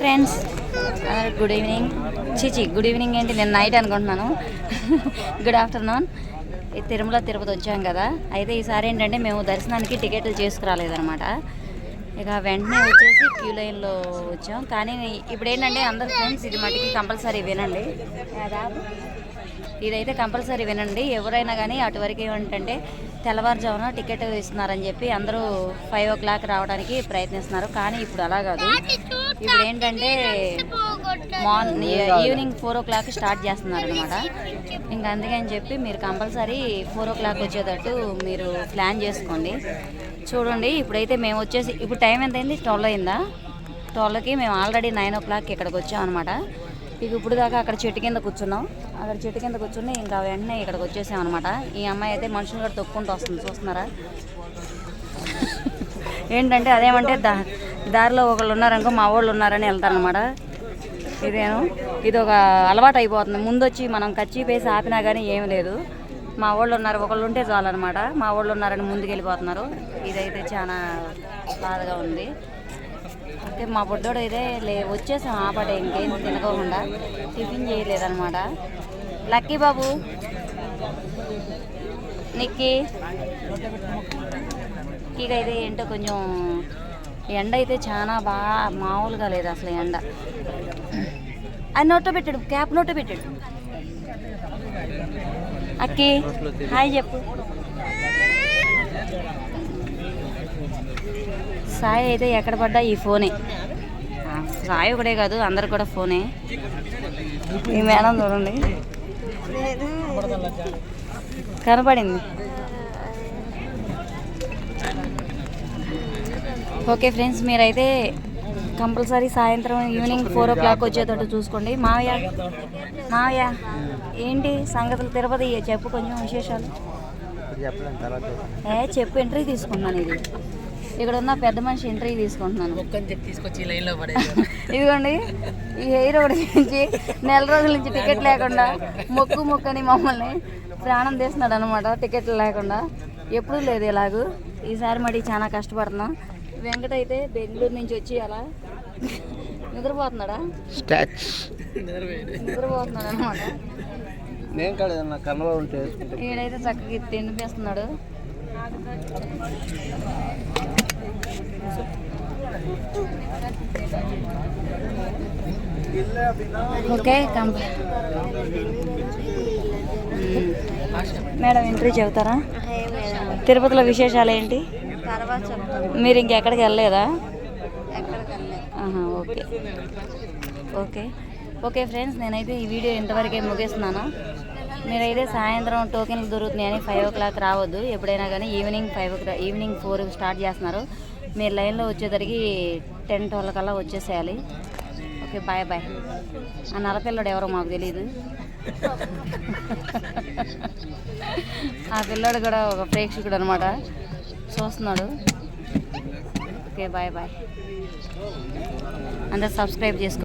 Friends, good evening. Good evening ఏంటి, నేను night అనుకుంటున్నాను. Good afternoon. తిరుమల తిరుపతి వచ్చాం కదా, అయితే ఈసారి ఏంటంటే మేము దర్శనానికి టికెట్లు చేసుకురాలేదనమాట. ఇక వెంటనే వచ్చేసి క్యూ లైన్లో వచ్చాం. కానీ ఇప్పుడు ఏంటంటే అందరు ఫ్రెండ్స్, ఇది మటుకి కంపల్సరీ వినండి, ఇదైతే కంపల్సరీ వినండి. ఎవరైనా కానీ అటువరకు ఏమంటే తెల్లవారుజామున టికెట్ ఇస్తున్నారని చెప్పి అందరూ 5 o'clock రావడానికి ప్రయత్నిస్తున్నారు. కానీ ఇప్పుడు అలా కాదు. ఇప్పుడు ఏంటంటే ఈవినింగ్ 4 o'clock స్టార్ట్ చేస్తున్నారు అనమాట. ఇంకా అందుకని చెప్పి మీరు కంపల్సరీ 4 o'clock వచ్చేటట్టు మీరు ప్లాన్ చేసుకోండి. చూడండి, ఇప్పుడైతే మేము వచ్చేసి ఇప్పుడు టైం ఎంత అయింది, 12 అయిందా. 12కి మేము ఆల్రెడీ 9 o'clock ఇక్కడికి వచ్చాం అనమాట. ఇక ఇప్పుడు దాకా అక్కడ చెట్టు కింద కూర్చున్నాం. అక్కడ చెట్టు కింద కూర్చుని ఇంకా వెంటనే ఇక్కడికి వచ్చేసాం అనమాట. ఈ అమ్మాయి అయితే మనుషులు కూడా తొక్కుంటూ వస్తుంది, చూస్తున్నారా. ఏంటంటే అదేమంటే దారిలో ఒకళ్ళు ఉన్నారనుకో, మా వాళ్ళు ఉన్నారని వెళ్తారనమాట. ఇది ఒక అలవాటు అయిపోతుంది. ముందు వచ్చి మనం కచ్చిపేసి ఆపినా కానీ ఏమి లేదు. మా వాళ్ళు ఉన్నారు, ఒకళ్ళు ఉంటే చాలన్నమాట. మా వాళ్ళు ఉన్నారని ముందుకు వెళ్ళిపోతున్నారు. ఇదైతే చాలా బాధగా ఉంది. అయితే మా బుడ్డోడు అయితే వచ్చేసాం ఆపట, ఇంకేం తినకోకుండా. టిఫిన్ చేయలేదన్నమాట. లక్కీ బాబు, నిక్కీ అయితే ఏంటో కొంచెం ఎండ అయితే చాలా బాగా మామూలుగా లేదు అసలు ఎండ. అది నోట్లో పెట్టాడు, క్యాప్ నోట్లో పెట్టాడు. అక్కి హాయ్ చెప్పు. సాయి అయితే ఎక్కడ పడ్డా ఈ ఫోనే. సాయి ఒకటే కాదు, అందరు కూడా ఫోనే. ఈ మేడం చూడండి, కనపడింది. ఓకే ఫ్రెండ్స్, మీరైతే కంపల్సరీ సాయంత్రం ఈవినింగ్ 4 o'clock వచ్చేటట్టు చూసుకోండి. మావయ్య ఏంటి సంగతులు, తిరుపతి చెప్పు కొంచెం విశేషాలు. చెప్పు, ఎంట్రీ తీసుకుంటున్నాను. ఇక్కడ ఉన్న పెద్ద మనిషి ఎంట్రీ తీసుకుంటున్నాను. ఇదిగోండి, ఈ హెయిర్ ఒకటి నుంచి నెల రోజుల నుంచి టికెట్ లేకుండా మొక్కని మమ్మల్ని ప్రాణం తీస్తున్నాడు అనమాట. టికెట్లు లేకుండా ఎప్పుడూ లేదు ఇలాగూ. ఈసారి మడి చాలా కష్టపడుతున్నాం. వెంకట అయితే బెంగళూరు నుంచి వచ్చి అలా నిద్రపోతున్నాడు అనమాట. ఈడైతే చక్కగా తినిపిస్తున్నాడు. ఓకే, మేడం ఎంట్రీ చెబుతారా? తిరుపతిలో విశేషాలు ఏంటి? మీరు ఇంకెక్కడికి వెళ్ళలేదా? ఓకే ఓకే ఓకే ఫ్రెండ్స్, నేనైతే ఈ వీడియో ఇంతవరకే ముగిస్తున్నాను. మీరైతే సాయంత్రం టోకెన్లు దొరుకుతున్నాయని 5 o'clock రావద్దు. ఎప్పుడైనా కానీ ఈవినింగ్ 4 స్టార్ట్ చేస్తున్నారు. మీరు లైన్లో వచ్చేసరికి 10-12 కల్లా వచ్చేసేయాలి. Okay, bye bye. ఆ నల్లపిల్లడు ఎవరో మాకు తెలియదు. ఆ పిల్లోడు కూడా ఒక ప్రేక్షకుడు అనమాట, చూస్తున్నాడు. Okay, bye bye. అందరు సబ్స్క్రైబ్ చేసుకోండి.